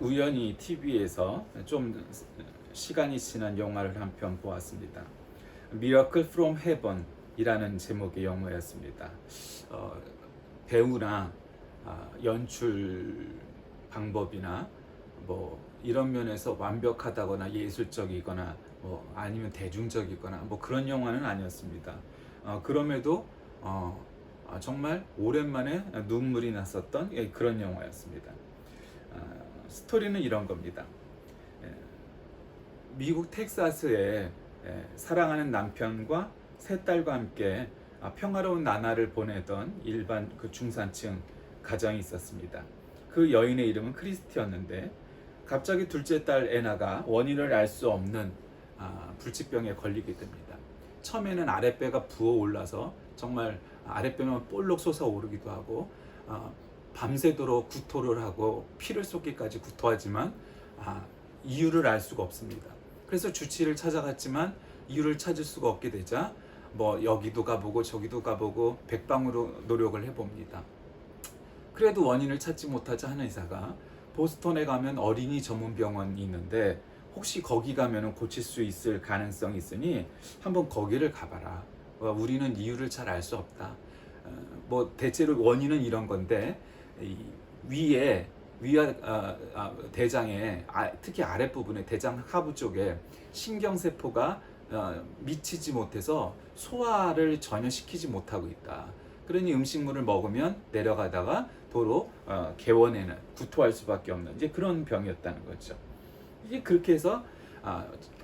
우연히 TV에서 좀 시간이 지난 영화를 한 편 보았습니다. Miracle from Heaven 이라는 제목의 영화였습니다. 배우나 연출 방법이나 뭐 이런 면에서 완벽하다거나 예술적이거나 뭐 아니면 대중적이거나 뭐 그런 영화는 아니었습니다. 그럼에도 정말 오랜만에 눈물이 났었던 그런 영화였습니다. 스토리는 이런 겁니다. 미국 텍사스에 사랑하는 남편과 세 딸과 함께 평화로운 나날을 보내던 일반 그 중산층 가정이 있었습니다. 그 여인의 이름은 크리스티였는데 갑자기 둘째 딸 애나가 원인을 알 수 없는 불치병에 걸리게 됩니다. 처음에는 아랫배가 부어올라서 정말 아랫배만 볼록 솟아오르기도 하고 밤새도록 구토를 하고 피를 쏟기까지 구토하지만 이유를 알 수가 없습니다. 그래서 주치의를 찾아갔지만 이유를 찾을 수가 없게 되자 뭐 여기도 가보고 저기도 가보고 백방으로 노력을 해봅니다. 그래도 원인을 찾지 못하자 한의사가 보스턴에 가면 어린이 전문 병원이 있는데 혹시 거기 가면 고칠 수 있을 가능성이 있으니 한번 거기를 가봐라. 우리는 이유를 잘 알 수 없다. 뭐 대체로 원인은 이런 건데 위에 대장에 특히 아랫부분에 대장 하부 쪽에 신경세포가 미치지 못해서 소화를 전혀 시키지 못하고 있다. 그러니 음식물을 먹으면 내려가다가 도로 개원에는 구토할 수밖에 없는 이제 그런 병이었다는 거죠. 이게 그렇게 해서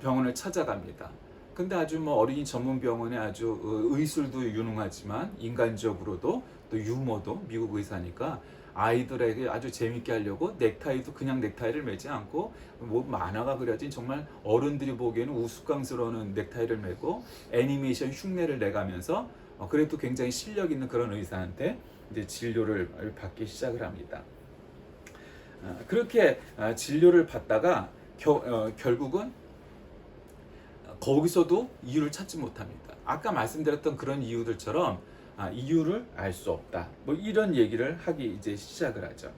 병원을 찾아갑니다. 근데 아주 뭐 어린이 전문 병원에 아주 의술도 유능하지만 인간적으로도 또 유머도 미국 의사니까 아이들에게 아주 재밌게 하려고 넥타이도 그냥 넥타이를 매지 않고 뭐 만화가 그려진 정말 어른들이 보기에는 우스꽝스러운 넥타이를 매고 애니메이션 흉내를 내가면서 그래도 굉장히 실력 있는 그런 의사한테 이제 진료를 받기 시작을 합니다. 그렇게 진료를 받다가 결국은 거기서도 이유를 찾지 못합니다. 아까 말씀드렸던 그런 이유들처럼 이유를 알 수 없다. 뭐 이런 얘기를 하기 이제 시작을 하죠.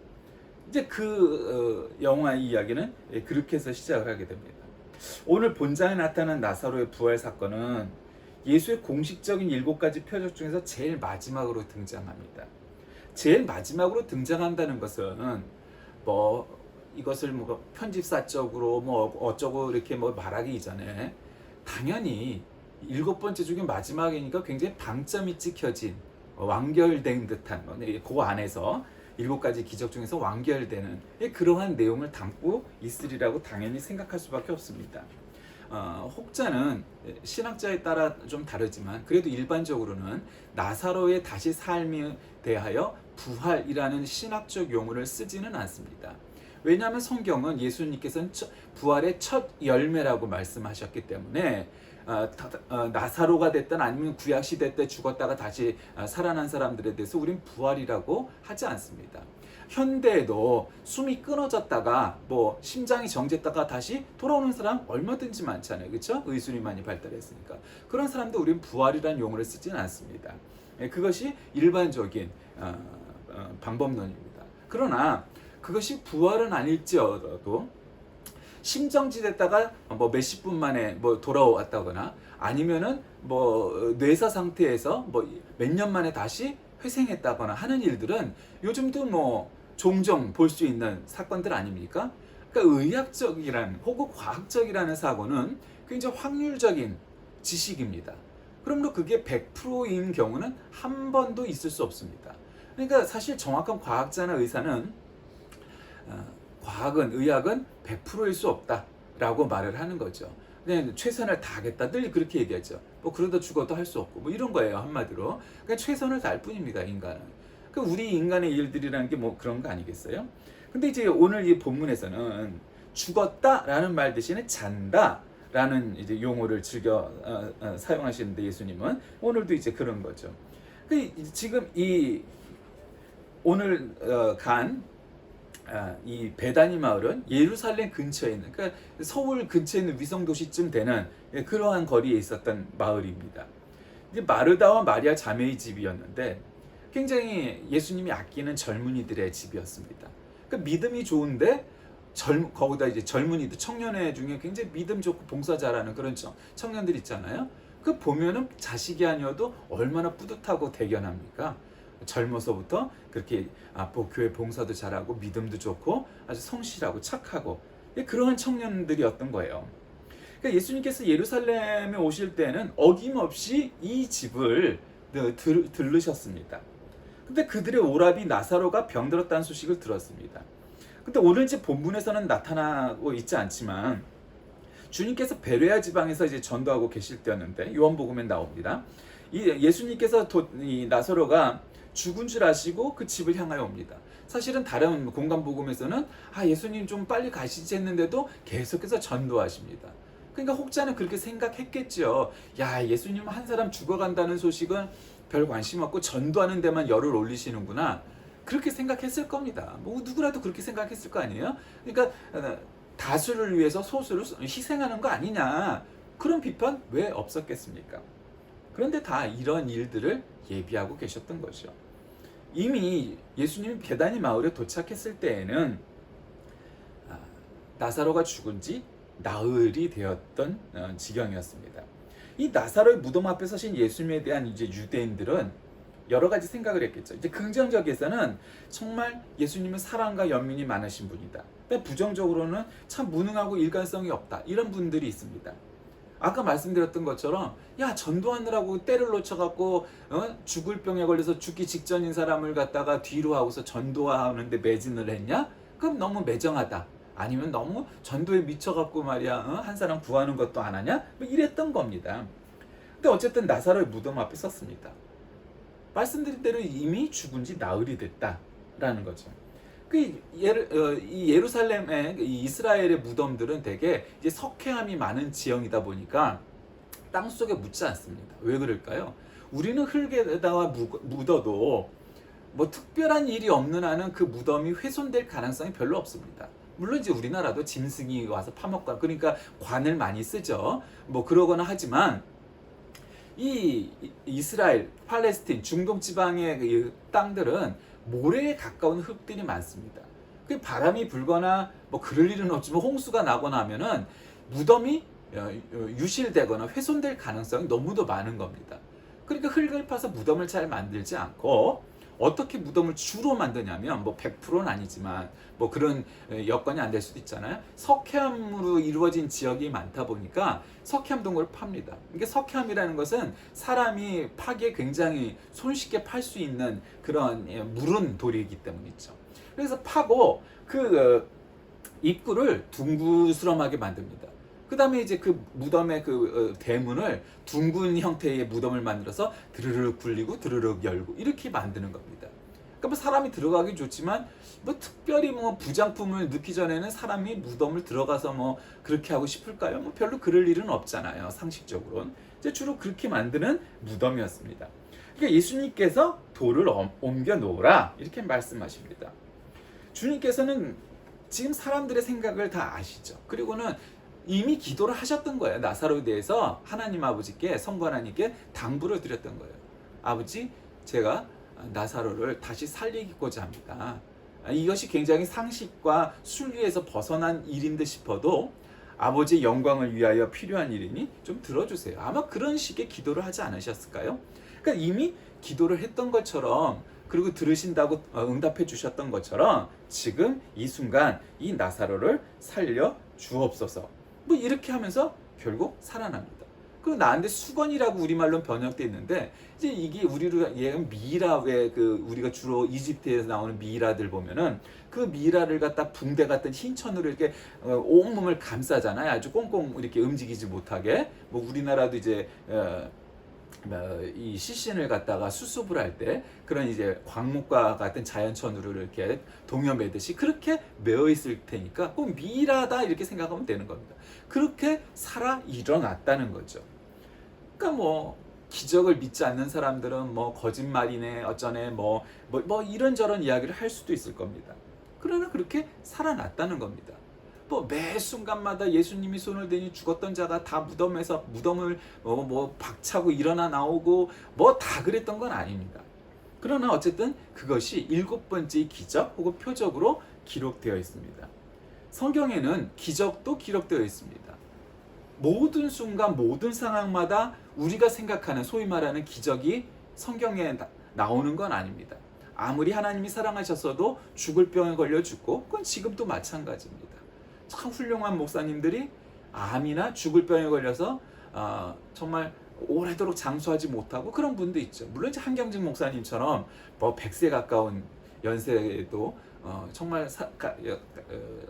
이제 그 영화의 이야기는 그렇게 해서 시작을 하게 됩니다. 오늘 본장에 나타난 나사로의 부활 사건은 예수의 공식적인 7가지 표적 중에서 제일 마지막으로 등장합니다. 제일 마지막으로 등장한다는 것은 뭐 이것을 뭐 편집사적으로 뭐 어쩌고 이렇게 뭐 말하기 이전에 당연히 7번째 중에 마지막이니까 굉장히 방점이 찍혀진 완결된 듯한 그 안에서 7가지 기적 중에서 완결되는 그러한 내용을 담고 있으리라고 당연히 생각할 수밖에 없습니다. 혹자는 신학자에 따라 좀 다르지만 그래도 일반적으로는 나사로의 다시 삶에 대하여 부활이라는 신학적 용어를 쓰지는 않습니다. 왜냐하면 성경은 예수님께서는 부활의 첫 열매라고 말씀하셨기 때문에 나사로가 됐든 아니면 구약시대 때 죽었다가 다시 살아난 사람들에 대해서 우린 부활이라고 하지 않습니다. 현대에도 숨이 끊어졌다가 뭐 심장이 정지했다가 다시 돌아오는 사람 얼마든지 많잖아요. 그렇죠? 의술이 많이 발달했으니까. 그런 사람도 우린 부활이라는 용어를 쓰지는 않습니다. 그것이 일반적인 방법론입니다. 그러나 그것이 부활은 아닐지어도 심정지됐다가 뭐 몇십 분 만에 뭐 돌아왔다거나 아니면은 뭐 뇌사 상태에서 뭐 몇 년 만에 다시 회생했다거나 하는 일들은 요즘도 뭐 종종 볼 수 있는 사건들 아닙니까? 그러니까 의학적이란 혹은 과학적이라는 사고는 굉장히 확률적인 지식입니다. 그러므로 그게 100%인 경우는 한 번도 있을 수 없습니다. 그러니까 사실 정확한 과학자나 의사는 과학은 의학은 100%일 수 없다라고 말을 하는 거죠. 그냥 최선을 다하겠다 늘 그렇게 얘기하죠. 뭐 그러다 죽어도 할 수 없고 뭐 이런 거예요 한마디로. 그러니까 최선을 다할 뿐입니다 인간은. 그러니까 우리 인간의 일들이라는 게 뭐 그런 거 아니겠어요? 근데 이제 오늘 이 본문에서는 죽었다라는 말 대신에 잔다라는 이제 용어를 즐겨 사용하시는데 예수님은 오늘도 이제 그런 거죠. 지금 이 오늘 이 베다니 마을은 예루살렘 근처에 있는 그러니까 서울 근처에 있는 위성도시쯤 되는 그러한 거리에 있었던 마을입니다. 이제 마르다와 마리아 자매의 집이었는데 굉장히 예수님이 아끼는 젊은이들의 집이었습니다. 그러니까 믿음이 좋은데 거기다 이제 젊은이들, 청년회 중에 굉장히 믿음 좋고 봉사 잘하는 그런 청년들 있잖아요. 그 보면은 자식이 아니어도 얼마나 뿌듯하고 대견합니까? 젊어서부터 그렇게 교회 봉사도 잘하고 믿음도 좋고 아주 성실하고 착하고 그런 청년들이었던 거예요. 그러니까 예수님께서 예루살렘에 오실 때는 어김없이 이 집을 들르셨습니다. 근데 그들의 오라비 나사로가 병들었다는 소식을 들었습니다. 근데 오늘 제 본문에서는 나타나고 있지 않지만 주님께서 베레아 지방에서 이제 전도하고 계실 때였는데 요한복음에 나옵니다. 이 예수님께서 이 나사로가 죽은 줄 아시고 그 집을 향하여 옵니다. 사실은 다른 공간복음에서는 예수님 좀 빨리 가시지 했는데도 계속해서 전도하십니다. 그러니까 혹자는 그렇게 생각했겠죠. 야, 예수님 한 사람 죽어간다는 소식은 별 관심 없고 전도하는 데만 열을 올리시는구나. 그렇게 생각했을 겁니다. 뭐 누구라도 그렇게 생각했을 거 아니에요? 그러니까 다수를 위해서 소수를 희생하는 거 아니냐. 그런 비판 왜 없었겠습니까? 그런데 다 이런 일들을 예비하고 계셨던 거죠. 이미 예수님이 베다니 마을에 도착했을 때에는 나사로가 죽은 지 나흘이 되었던 지경이었습니다. 이 나사로의 무덤 앞에 서신 예수님에 대한 이제 유대인들은 여러 가지 생각을 했겠죠. 이제 긍정적에서는 정말 예수님은 사랑과 연민이 많으신 분이다. 근데 부정적으로는 참 무능하고 일관성이 없다. 이런 분들이 있습니다. 아까 말씀드렸던 것처럼 전도하느라고 때를 놓쳐갖고 죽을 병에 걸려서 죽기 직전인 사람을 갖다가 뒤로 하고서 전도하는데 매진을 했냐? 그럼 너무 매정하다. 아니면 너무 전도에 미쳐갖고 말이야 한 사람 구하는 것도 안 하냐? 뭐 이랬던 겁니다. 근데 어쨌든 나사로의 무덤 앞에 섰습니다. 말씀드린 대로 이미 죽은 지 나흘이 됐다라는 거죠. 이 예루살렘의 이스라엘의 무덤들은 대개 이제 석회암이 많은 지형이다 보니까 땅 속에 묻지 않습니다. 왜 그럴까요? 우리는 흙에다가 묻어도 뭐 특별한 일이 없는 한은 그 무덤이 훼손될 가능성이 별로 없습니다. 물론 이제 우리나라도 짐승이 와서 파먹거나 그러니까 관을 많이 쓰죠. 뭐 그러거나 하지만 이 이스라엘, 팔레스틴, 중동 지방의 이 땅들은 모래에 가까운 흙들이 많습니다. 그 바람이 불거나 뭐 그럴 일은 없지만 홍수가 나거나 하면은 무덤이 유실되거나 훼손될 가능성이 너무도 많은 겁니다. 그러니까 흙을 파서 무덤을 잘 만들지 않고 어떻게 무덤을 주로 만드냐면 뭐 100%는 아니지만 뭐 그런 여건이 안 될 수도 있잖아요. 석회암으로 이루어진 지역이 많다 보니까 석회암 동굴을 팝니다. 이게 석회암이라는 것은 사람이 파기에 굉장히 손쉽게 팔 수 있는 그런 무른 돌이기 때문이죠. 그래서 파고 그 입구를 둥그스름하게 만듭니다. 그 다음에 이제 그 무덤의 그 대문을 둥근 형태의 무덤을 만들어서 드르륵 굴리고 드르륵 열고 이렇게 만드는 겁니다. 그러니까 뭐 사람이 들어가기 좋지만 뭐 특별히 뭐 부장품을 넣기 전에는 사람이 무덤을 들어가서 뭐 그렇게 하고 싶을까요? 뭐 별로 그럴 일은 없잖아요. 상식적으로는. 이제 주로 그렇게 만드는 무덤이었습니다. 그러니까 예수님께서 돌을 옮겨 놓으라 이렇게 말씀하십니다. 주님께서는 지금 사람들의 생각을 다 아시죠. 그리고는 이미 기도를 하셨던 거예요. 나사로에 대해서 하나님 아버지께, 성부 하나님께 당부를 드렸던 거예요. 아버지, 제가 나사로를 다시 살리고자 합니다. 이것이 굉장히 상식과 순리에서 벗어난 일인 듯 싶어도 아버지의 영광을 위하여 필요한 일이니 좀 들어주세요. 아마 그런 식의 기도를 하지 않으셨을까요? 그러니까 이미 기도를 했던 것처럼 그리고 들으신다고 응답해 주셨던 것처럼 지금 이 순간 이 나사로를 살려 주옵소서. 뭐 이렇게 하면서 결국 살아납니다. 그리고 나한테 수건이라고 우리말로 번역되어 있는데 이제 이게 우리로 얘는 미이라 왜 그 우리가 주로 이집트에서 나오는 미이라들 보면은 그 미이라를 갖다 붕대 같은 흰 천으로 이렇게 온몸을 감싸잖아요. 아주 꽁꽁 이렇게 움직이지 못하게. 뭐 우리나라도 이제 이 시신을 갖다가 수습을 할 때 그런 이제 광목과 같은 자연천으로 이렇게 동여매듯이 그렇게 매어 있을 테니까 꼭 미이라다 이렇게 생각하면 되는 겁니다. 그렇게 살아 일어났다는 거죠. 그러니까 뭐 기적을 믿지 않는 사람들은 뭐 거짓말이네 어쩌네 뭐 이런저런 이야기를 할 수도 있을 겁니다. 그러나 그렇게 살아났다는 겁니다. 뭐 매 순간마다 예수님이 손을 대니 죽었던 자가 다 무덤을 박차고 일어나 나오고 뭐 다 그랬던 건 아닙니다. 그러나 어쨌든 그것이 7번째 기적 혹은 표적으로 기록되어 있습니다. 성경에는 기적도 기록되어 있습니다. 모든 순간 모든 상황마다 우리가 생각하는 소위 말하는 기적이 성경에 나오는 건 아닙니다. 아무리 하나님이 사랑하셨어도 죽을 병에 걸려 죽고, 그건 지금도 마찬가지입니다. 참 훌륭한 목사님들이 암이나 죽을 병에 걸려서 정말 오래도록 장수하지 못하고 그런 분도 있죠. 물론 이제 한경직 목사님처럼 뭐 100세 가까운 연세에도 정말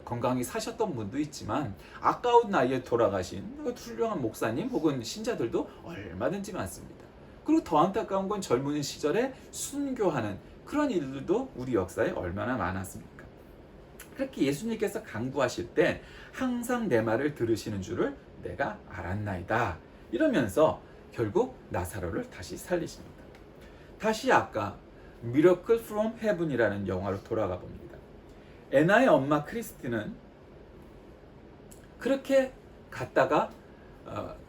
건강히 사셨던 분도 있지만, 아까운 나이에 돌아가신 훌륭한 목사님 혹은 신자들도 얼마든지 많습니다. 그리고 더 안타까운 건 젊은 시절에 순교하는 그런 일들도 우리 역사에 얼마나 많았습니까? 그렇게 예수님께서 강구하실 때 항상 내 말을 들으시는 줄을 내가 알았나이다 이러면서 결국 나사로를 다시 살리십니다. 다시 아까 Miracle from Heaven이라는 영화로 돌아가 봅니다. 애나의 엄마 크리스티는 그렇게 갔다가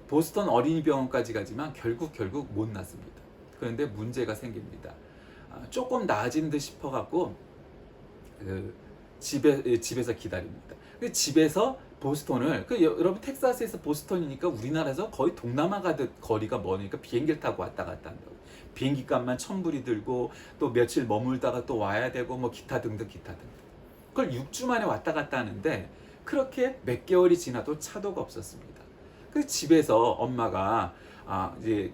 보스턴 어린이병원까지 가지만 결국 못 났습니다. 그런데 문제가 생깁니다. 조금 나아진 듯 싶어갖고 집에서 기다립니다. 집에서 보스턴을, 여러분 텍사스에서 보스턴이니까 우리나라에서 거의 동남아 가듯 거리가 머니까 비행기를 타고 왔다 갔다 한다고. 비행기 값만 1,000불이 들고 또 며칠 머물다가 또 와야 되고 뭐 기타 등등. 그걸 6주 만에 왔다 갔다 하는데 그렇게 몇 개월이 지나도 차도가 없었습니다. 그래서 집에서 엄마가 이제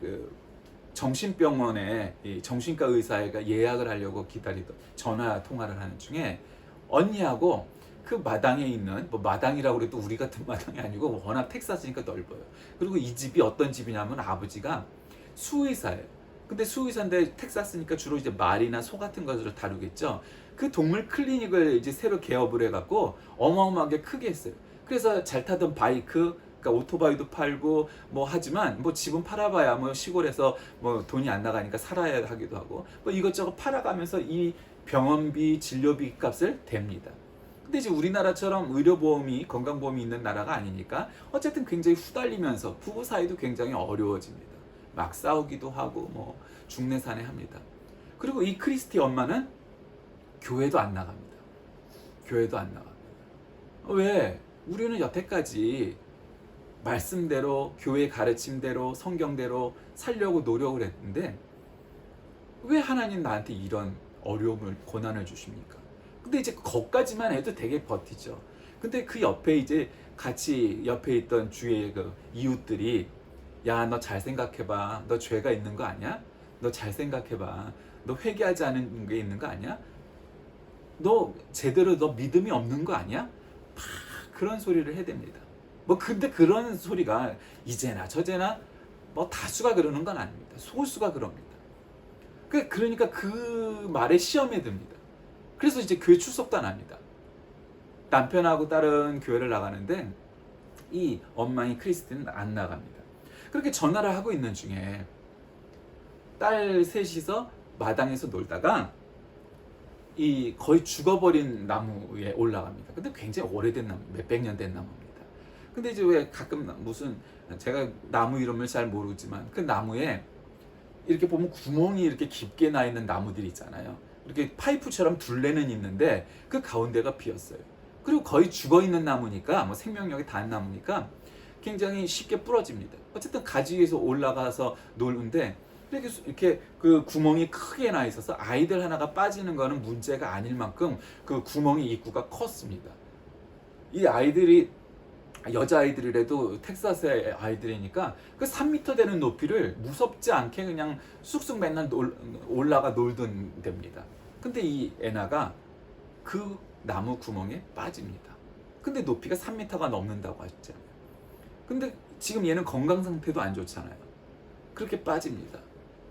정신병원에 정신과 의사가 예약을 하려고 기다리던 전화 통화를 하는 중에 언니하고 그 마당에 있는, 뭐 마당이라고 그래도 우리 같은 마당이 아니고 워낙 텍사스니까 넓어요. 그리고 이 집이 어떤 집이냐면 아버지가 수의사예요. 근데 수의사인데 텍사스니까 주로 이제 말이나 소 같은 것을 다루겠죠. 그 동물 클리닉을 이제 새로 개업을 해갖고 어마어마하게 크게 했어요. 그래서 잘 타던 바이크, 그러니까 오토바이도 팔고 뭐 하지만 뭐 집은 팔아봐야 뭐 시골에서 뭐 돈이 안 나가니까 살아야 하기도 하고 뭐 이것저것 팔아가면서 이 병원비, 진료비 값을 댑니다. 근데 이제 우리나라처럼 의료보험이, 건강보험이 있는 나라가 아니니까 어쨌든 굉장히 후달리면서 부부 사이도 굉장히 어려워집니다. 막 싸우기도 하고 뭐 중내산해 합니다. 그리고 이 크리스티 엄마는 교회도 안 나갑니다. 왜? 우리는 여태까지 말씀대로, 교회 가르침대로, 성경대로 살려고 노력을 했는데 왜 하나님 나한테 이런 어려움을, 고난을 주십니까? 근데 이제 거기까지만 해도 되게 버티죠. 근데 그 옆에 이제 같이 옆에 있던 주위의 그 이웃들이, 야, 너 잘 생각해봐. 너 죄가 있는 거 아니야? 너 잘 생각해봐. 너 회개하지 않은 게 있는 거 아니야? 너 제대로 너 믿음이 없는 거 아니야? 막 그런 소리를 해댑니다. 뭐 근데 그런 소리가 이제나 저제나 뭐 다수가 그러는 건 아닙니다. 소수가 그럽니다. 그러니까 그 말에 시험에 듭니다. 그래서 이제 교회 출석도 안 합니다. 남편하고 다른 교회를 나가는데 이 엄마인 크리스티는 안 나갑니다. 그렇게 전화를 하고 있는 중에 딸 셋이서 마당에서 놀다가 이 거의 죽어버린 나무에 올라갑니다. 근데 굉장히 오래된 나무, 몇백 년 된 나무입니다. 근데 이제 왜 가끔 무슨, 제가 나무 이름을 잘 모르지만 그 나무에 이렇게 보면 구멍이 이렇게 깊게 나 있는 나무들이 있잖아요. 이렇게 파이프처럼 둘레는 있는데 그 가운데가 비었어요. 그리고 거의 죽어 있는 나무니까, 뭐 생명력이 닿은 나무니까 굉장히 쉽게 부러집니다. 어쨌든 가지 위에서 올라가서 노는데 이렇게 그 구멍이 크게 나 있어서 아이들 하나가 빠지는 거는 문제가 아닐 만큼 그 구멍이 입구가 컸습니다. 이 아이들이 여자아이들이라도 텍사스의 아이들이니까 그 3m 되는 높이를 무섭지 않게 그냥 쑥쑥 맨날 올라가 놀던 데입니다. 근데 이 애나가 그 나무 구멍에 빠집니다. 근데 높이가 3m가 넘는다고 하셨잖아요. 근데 지금 얘는 건강 상태도 안 좋잖아요. 그렇게 빠집니다.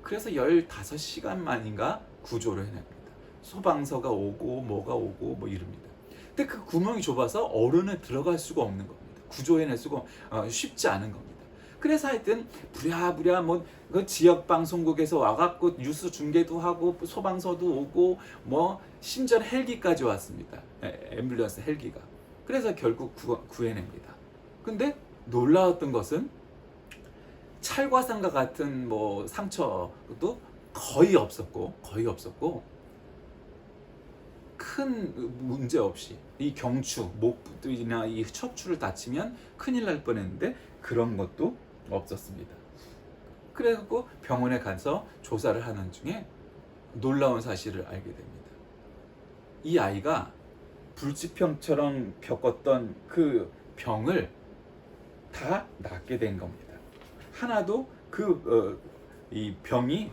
그래서 15시간 만인가 구조를 해냅니다. 소방서가 오고 뭐가 오고 뭐 이럽니다. 근데 그 구멍이 좁아서 어른은 들어갈 수가 없는 겁니다. 구조해낼 수가 쉽지 않은 겁니다. 그래서 하여튼 부랴부랴 그 지역 방송국에서 와갖고 뉴스 중계도 하고 소방서도 오고 뭐 심지어 헬기까지 왔습니다. 앰뷸런스 헬기가. 그래서 결국 구해냅니다. 근데 놀라웠던 것은 찰과상과 같은 뭐 상처도 거의 없었고 큰 문제 없이 이 경추, 목이나 이 척추를 다치면 큰일 날 뻔했는데 그런 것도 없었습니다. 그래갖고 병원에 가서 조사를 하는 중에 놀라운 사실을 알게 됩니다. 이 아이가 불치병처럼 겪었던 그 병을 다 낫게 된 겁니다. 하나도 이 병이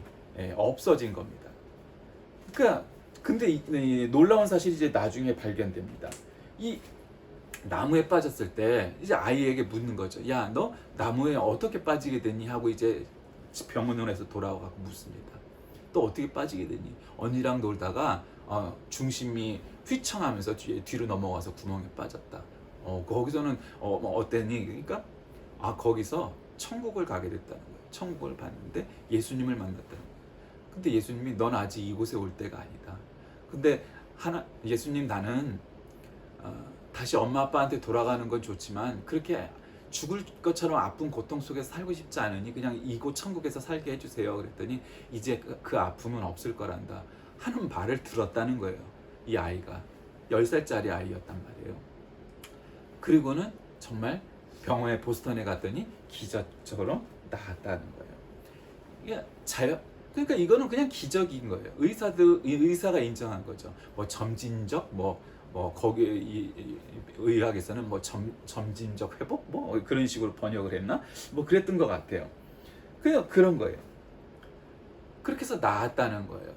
없어진 겁니다. 그러니까 근데 이 놀라운 사실이 이제 나중에 발견됩니다. 이 나무에 빠졌을 때 이제 아이에게 묻는 거죠. 야, 너 나무에 어떻게 빠지게 됐니? 하고 이제 병원에서 돌아와서 묻습니다. 또 어떻게 빠지게 됐니? 언니랑 놀다가 중심이 휘청하면서 뒤로 넘어가서 구멍에 빠졌다. 거기서는 어땠니? 그러니까 거기서 천국을 가게 됐다는 거예요. 천국을 봤는데 예수님을 만났다는 거예요. 근데 예수님이 넌 아직 이곳에 올 때가 아니다. 근데 예수님 나는 다시 엄마 아빠한테 돌아가는 건 좋지만 그렇게 죽을 것처럼 아픈 고통 속에서 살고 싶지 않으니 그냥 이곳 천국에서 살게 해주세요. 그랬더니 이제 그 아픔은 없을 거란다 하는 말을 들었다는 거예요. 이 아이가 10살짜리 아이였단 말이에요. 그리고는 정말 병원에 보스턴에 갔더니 기적적으로 나았다는 거예요. 그러니까 이거는 그냥 기적인 거예요. 의사가 인정한 거죠. 뭐 점진적 거기 의학에서는 점진적 회복 그런 식으로 번역을 했나? 그랬던 것 같아요. 그런 거예요. 그렇게 해서 나았다는 거예요.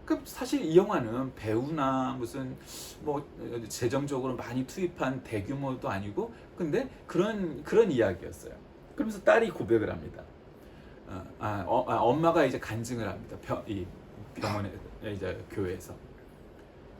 그럼 사실 이 영화는 배우나 무슨 재정적으로 많이 투입한 대규모도 아니고 근데 그런 이야기였어요. 그러면서 딸이 고백을 합니다. 엄마가 이제 간증을 합니다. 이 병원에 이제 교회에서.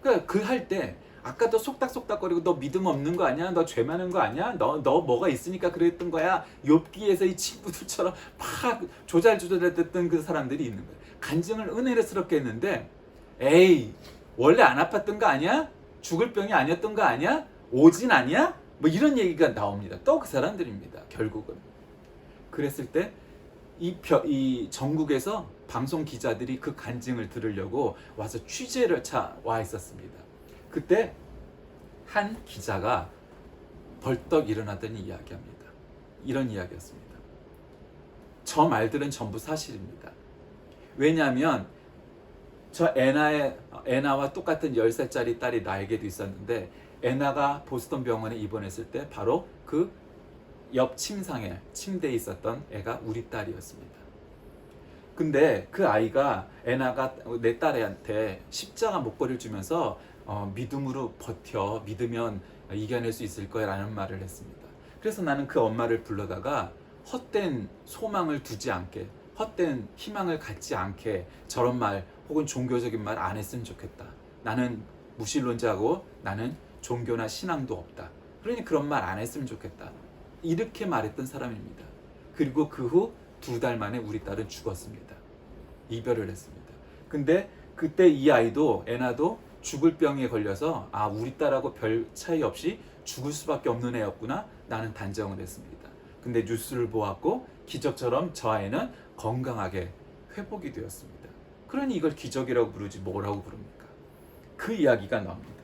그러니까 할 때 아까도 속닥속닥거리고 너 믿음 없는 거 아니야? 너 죄 많은 거 아니야? 너 뭐가 있으니까 그랬던 거야? 욥기에서 이 친구들처럼 막 조잘조잘했던 그 사람들이 있는 거예요. 간증을 은혜스럽게 했는데 에이 원래 안 아팠던 거 아니야? 죽을 병이 아니었던 거 아니야? 오진 아니야? 이런 얘기가 나옵니다. 또 그 사람들입니다. 결국은. 그랬을 때 이 전국에서 방송 기자들이 그 간증을 들으려고 와서 취재를 와 있었습니다. 그때 한 기자가 벌떡 일어나더니 이야기합니다. 이런 이야기였습니다. 저 말들은 전부 사실입니다. 왜냐하면 저 애나와 똑같은 10살짜리 딸이 나에게도 있었는데 애나가 보스턴 병원에 입원했을 때 바로 그 옆 침대에 있었던 애가 우리 딸이었습니다. 근데 그 아이가 애나가 내 딸한테 십자가 목걸이를 주면서 믿음으로 버텨 믿으면 이겨낼 수 있을 거야 라는 말을 했습니다. 그래서 나는 그 엄마를 불러다가 헛된 소망을 두지 않게 헛된 희망을 갖지 않게 저런 말 혹은 종교적인 말 안 했으면 좋겠다. 나는 무신론자고 나는 종교나 신앙도 없다. 그러니 그런 말 안 했으면 좋겠다. 이렇게 말했던 사람입니다. 그리고 그 후 2달 만에 우리 딸은 죽었습니다. 이별을 했습니다. 근데 그때 이 아이도 애나도 죽을 병에 걸려서 우리 딸하고 별 차이 없이 죽을 수밖에 없는 애였구나 나는 단정을 했습니다. 근데 뉴스를 보았고 기적처럼 저 아이는 건강하게 회복이 되었습니다. 그러니 이걸 기적이라고 부르지 뭐라고 부릅니까? 그 이야기가 나옵니다.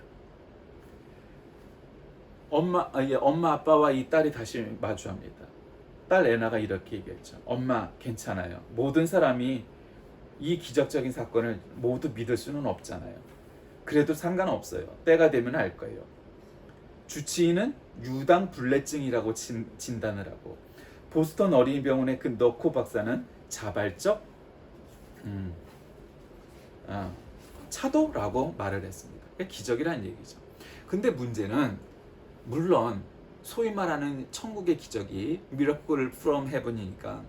엄마 아빠와 이 딸이 다시 마주합니다. 딸 애나가 이렇게 얘기했죠. 엄마 괜찮아요. 모든 사람이 이 기적적인 사건을 모두 믿을 수는 없잖아요. 그래도 상관없어요. 때가 되면 알 거예요. 주치의는 유당 불내증이라고 진단을 하고 보스턴 어린이병원의 그 너코 박사는 자발적 차도라고 말을 했습니다. 기적이라는 얘기죠. 근데 문제는 물론 소위 말하는 천국의 기적이 Miracle from Heaven이니까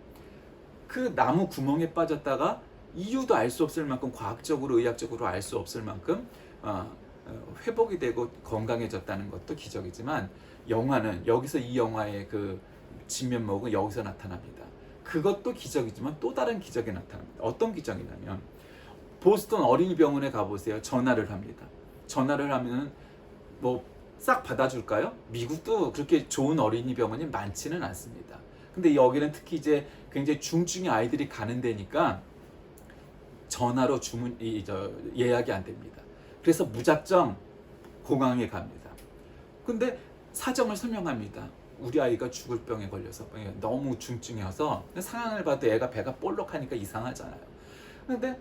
그 나무 구멍에 빠졌다가 이유도 알 수 없을 만큼 과학적으로 의학적으로 알 수 없을 만큼 회복이 되고 건강해졌다는 것도 기적이지만 영화는 여기서 이 영화의 그 진면목은 여기서 나타납니다. 그것도 기적이지만 또 다른 기적이 나타납니다. 어떤 기적이냐면 보스턴 어린이병원에 가보세요. 전화를 합니다. 전화를 하면 싹 받아줄까요? 미국도 그렇게 좋은 어린이병원이 많지는 않습니다. 근데 여기는 특히 이제 굉장히 중증의 아이들이 가는 데니까 전화로 예약이 안 됩니다. 그래서 무작정 공항에 갑니다. 근데 사정을 설명합니다. 우리 아이가 죽을 병에 걸려서 너무 중증이어서 상황을 봐도 애가 배가 볼록하니까 이상하잖아요. 근데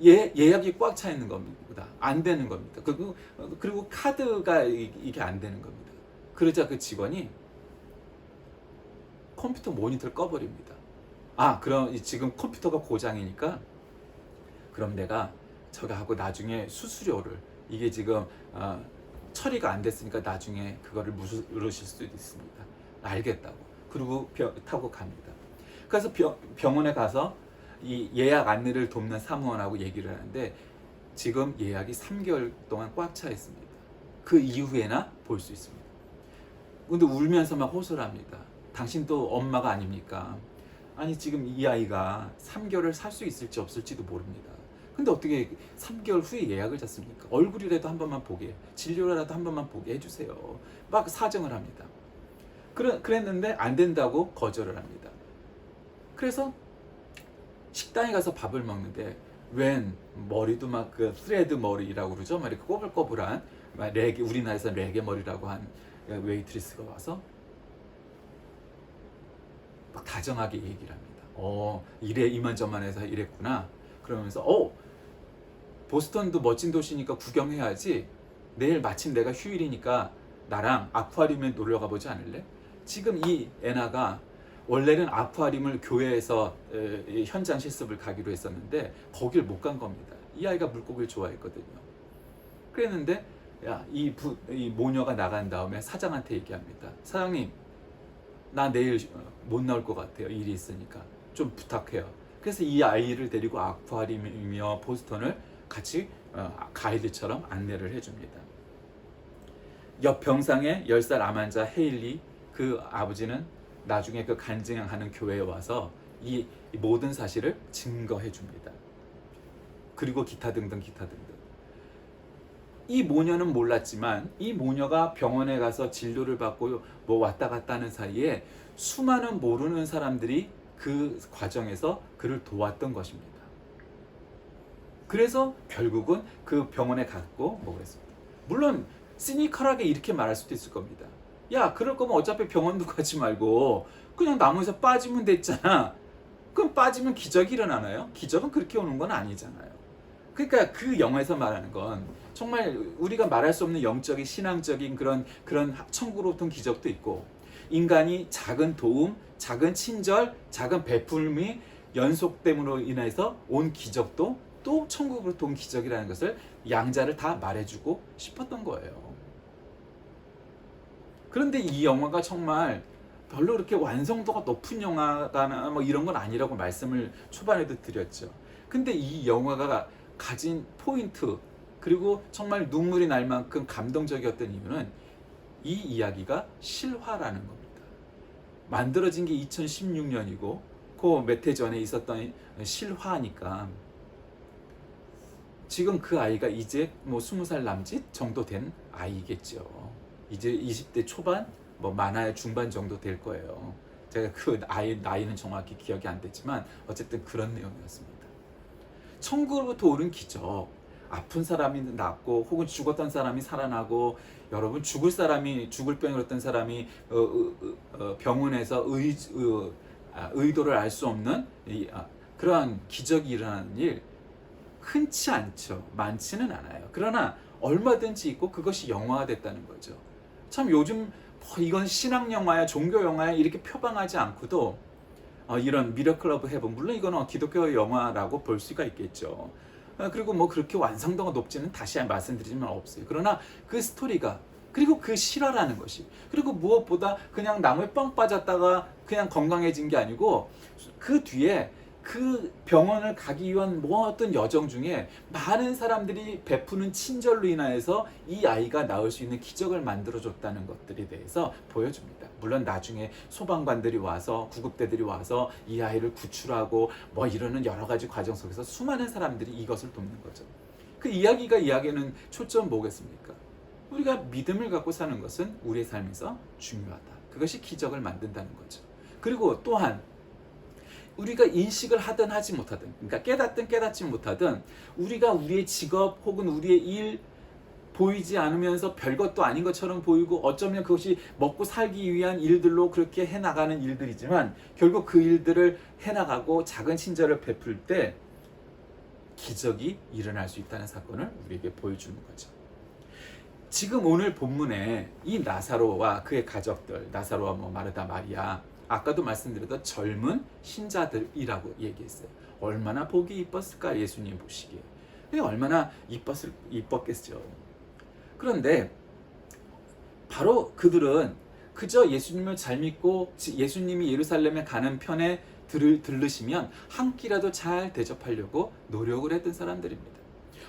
예약이 꽉 차 있는 겁니다. 안 되는 겁니다. 그리고 카드가 이게 안 되는 겁니다. 그러자 그 직원이 컴퓨터 모니터를 꺼버립니다. 그럼 지금 컴퓨터가 고장이니까 그럼 내가 저거 하고 나중에 수수료를 이게 지금 처리가 안 됐으니까 나중에 그거를 물으실 수도 있습니다. 알겠다고. 그리고 타고 갑니다. 그래서 병원에 가서 이 예약 안내를 돕는 사무원하고 얘기를 하는데 지금 예약이 3개월 동안 꽉 차 있습니다. 그 이후에나 볼 수 있습니다. 근데 울면서 막 호소를 합니다. 당신도 엄마가 아닙니까? 아니 지금 이 아이가 3개월을 살 수 있을지 없을지도 모릅니다. 근데 어떻게 3개월 후에 예약을 잡습니까? 얼굴이라도 한 번만 보게, 진료라도 한 번만 보게 해주세요. 막 사정을 합니다. 그랬는데 안 된다고 거절을 합니다. 그래서 식당에 가서 밥을 먹는데 웬 머리도 막 그 스레드 머리라고 그러죠. 막 이렇게 꼬불꼬불한 우리나라에서 레게 머리라고 한 웨이트리스가 와서 막 다정하게 얘기를 합니다. 이래 이만저만해서 이랬구나. 그러면서 보스턴도 멋진 도시니까 구경해야지. 내일 마침 내가 휴일이니까 나랑 아쿠아리움에 놀러 가보지 않을래? 지금 이 애나가 원래는 아쿠아리움을 교회에서 현장 실습을 가기로 했었는데 거길 못 간 겁니다. 이 아이가 물고기를 좋아했거든요. 그랬는데 이 모녀가 나간 다음에 사장한테 얘기합니다. 사장님, 나 내일 못 나올 것 같아요. 일이 있으니까 좀 부탁해요. 그래서 이 아이를 데리고 아쿠아리움이며 보스턴을 같이 가이드처럼 안내를 해줍니다. 옆 병상에 10살 암 환자 헤일리, 그 아버지는 나중에 그 간증하는 교회에 와서 이 모든 사실을 증거해 줍니다. 그리고 기타 등등. 이 모녀는 몰랐지만 이 모녀가 병원에 가서 진료를 받고 뭐 왔다 갔다 하는 사이에 수많은 모르는 사람들이 그 과정에서 그를 도왔던 것입니다. 그래서 결국은 그 병원에 갔고 뭐 그랬습니다. 물론 시니컬하게 이렇게 말할 수도 있을 겁니다. 야, 그럴 거면 어차피 병원도 가지 말고 그냥 나무에서 빠지면 됐잖아. 그럼 빠지면 기적이 일어나나요? 기적은 그렇게 오는 건 아니잖아요. 그러니까 그 영화에서 말하는 건 정말 우리가 말할 수 없는 영적인 신앙적인 그런 천국으로부터 온 기적도 있고, 인간이 작은 도움, 작은 친절, 작은 베풀음이 연속됨으로 인해서 온 기적도 또 천국으로부터 온 기적이라는 것을 양자를 다 말해주고 싶었던 거예요. 그런데 이 영화가 정말 별로 그렇게 완성도가 높은 영화가 뭐 이런 건 아니라고 말씀을 초반에도 드렸죠. 근데 이 영화가 가진 포인트, 그리고 정말 눈물이 날 만큼 감동적이었던 이유는 이 이야기가 실화라는 겁니다. 만들어진 게 2016년이고 그 몇 해 전에 있었던 실화니까 지금 그 아이가 이제 뭐 20살 남짓 정도 된 아이겠죠. 이제 20대 초반, 뭐 많아야 중반 정도 될 거예요. 제가 그 나이는 정확히 기억이 안 됐지만 어쨌든 그런 내용이었습니다. 천국으로부터 오는 기적, 아픈 사람이 낫고 혹은 죽었던 사람이 살아나고, 여러분 죽을 병이 걸렸던 사람이 병원에서 의도를 알 수 없는 그러한 기적이 일어나는 일 흔치 않죠. 많지는 않아요. 그러나 얼마든지 있고 그것이 영화화됐다는 거죠. 참 요즘 이건 신앙 영화야, 종교 영화야 이렇게 표방하지 않고도 이런 미러클 오브 헤븐, 물론 이거는 기독교 영화라고 볼 수가 있겠죠. 그리고 뭐 그렇게 완성도가 높지는 다시 말씀드리지만 없어요. 그러나 그 스토리가, 그리고 그 실화라는 것이, 그리고 무엇보다 그냥 나무에 뻥 빠졌다가 그냥 건강해진 게 아니고 그 뒤에 그 병원을 가기 위한 모든 여정 중에 많은 사람들이 베푸는 친절로 인하여서 이 아이가 나올 수 있는 기적을 만들어줬다는 것들에 대해서 보여줍니다. 물론 나중에 소방관들이 와서, 구급대들이 와서 이 아이를 구출하고 뭐 이러는 여러 가지 과정 속에서 수많은 사람들이 이것을 돕는 거죠. 그 이야기는 초점 뭐겠습니까? 우리가 믿음을 갖고 사는 것은 우리의 삶에서 중요하다. 그것이 기적을 만든다는 거죠. 그리고 또한 우리가 인식을 하든 하지 못하든, 그러니까 깨닫든 깨닫지 못하든, 우리가 우리의 직업 혹은 우리의 일, 보이지 않으면서 별것도 아닌 것처럼 보이고 어쩌면 그것이 먹고 살기 위한 일들로 그렇게 해나가는 일들이지만 결국 그 일들을 해나가고 작은 친절을 베풀 때 기적이 일어날 수 있다는 사건을 우리에게 보여주는 거죠. 지금 오늘 본문에 이 나사로와 그의 가족들, 나사로와 마르다 마리아, 아까도 말씀드렸던 젊은 신자들이라고 얘기했어요. 얼마나 보기 이뻤을까, 예수님 보시기에. 얼마나 이뻤겠죠. 그런데 바로 그들은 그저 예수님을 잘 믿고 예수님이 예루살렘에 가는 편에 들르시면 한 끼라도 잘 대접하려고 노력을 했던 사람들입니다.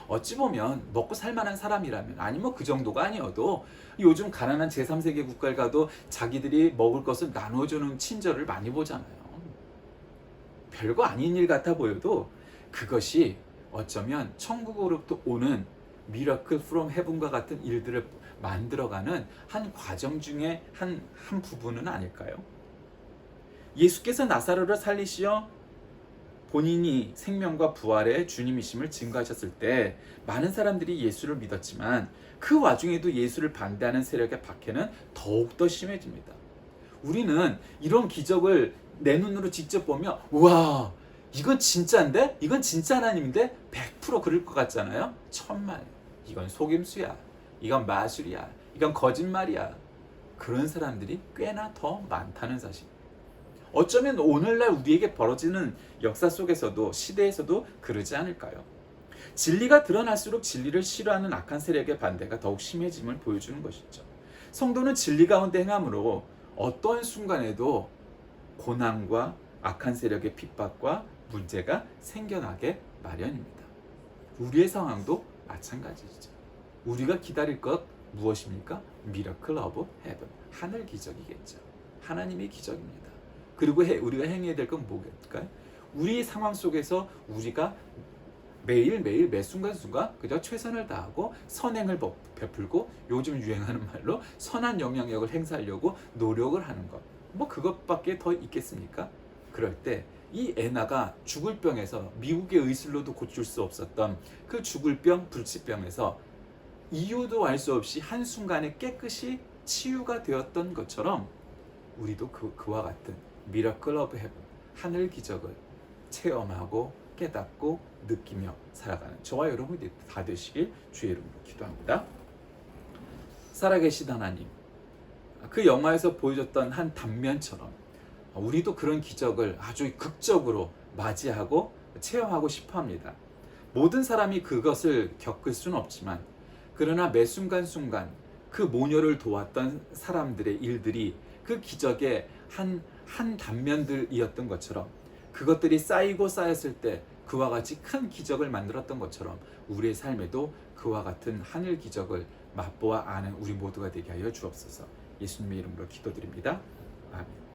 어찌 보면 먹고 살만한 사람이라면, 아니면 그 정도가 아니어도 요즘 가난한 제3세계 국가를 가도 자기들이 먹을 것을 나눠주는 친절을 많이 보잖아요. 별거 아닌 일 같아 보여도 그것이 어쩌면 천국으로부터 오는 미라클 프롬 헤븐과 같은 일들을 만들어가는 한 과정 중에 한 부분은 아닐까요? 예수께서 나사로를 살리시어 본인이 생명과 부활의 주님이심을 증거하셨을 때 많은 사람들이 예수를 믿었지만 그 와중에도 예수를 반대하는 세력의 박해는 더욱더 심해집니다. 우리는 이런 기적을 내 눈으로 직접 보면 우와, 이건 진짜인데? 이건 진짜 하나님인데? 100% 그럴 것 같잖아요? 천만, 이건 속임수야, 이건 마술이야, 이건 거짓말이야. 그런 사람들이 꽤나 더 많다는 사실. 어쩌면 오늘날 우리에게 벌어지는 역사 속에서도, 시대에서도 그러지 않을까요? 진리가 드러날수록 진리를 싫어하는 악한 세력의 반대가 더욱 심해짐을 보여주는 것이죠. 성도는 진리 가운데 행함으로 어떠한 순간에도 고난과 악한 세력의 핍박과 문제가 생겨나게 마련입니다. 우리의 상황도 마찬가지죠. 우리가 기다릴 것 무엇입니까? 미러클 오브 헤븐, 하늘 기적이겠죠. 하나님의 기적입니다. 그리고 우리가 행해야 될 건 뭐겠을까요? 우리 상황 속에서 우리가 매일매일 매 순간순간 그저 최선을 다하고 선행을 베풀고, 요즘 유행하는 말로 선한 영향력을 행사하려고 노력을 하는 것, 그것밖에 더 있겠습니까? 그럴 때 이 애나가 죽을 병에서, 미국의 의술로도 고칠 수 없었던 그 죽을 병, 불치병에서 이유도 알 수 없이 한순간에 깨끗이 치유가 되었던 것처럼 우리도 그와 같은 미러클 오브 헤븐, 하늘 기적을 체험하고 깨닫고 느끼며 살아가는 저와 여러분이 다 되시길 주의 이름으로 기도합니다. 살아계신 하나님, 그 영화에서 보여줬던 한 단면처럼 우리도 그런 기적을 아주 극적으로 맞이하고 체험하고 싶어 합니다. 모든 사람이 그것을 겪을 수는 없지만, 그러나 매 순간순간 그 모녀를 도왔던 사람들의 일들이 그 기적의 한 단면들이었던 것처럼, 그것들이 쌓이고 쌓였을 때 그와 같이 큰 기적을 만들었던 것처럼 우리의 삶에도 그와 같은 하늘 기적을 맛보아 아는 우리 모두가 되게 하여 주옵소서. 예수님의 이름으로 기도드립니다. 아멘.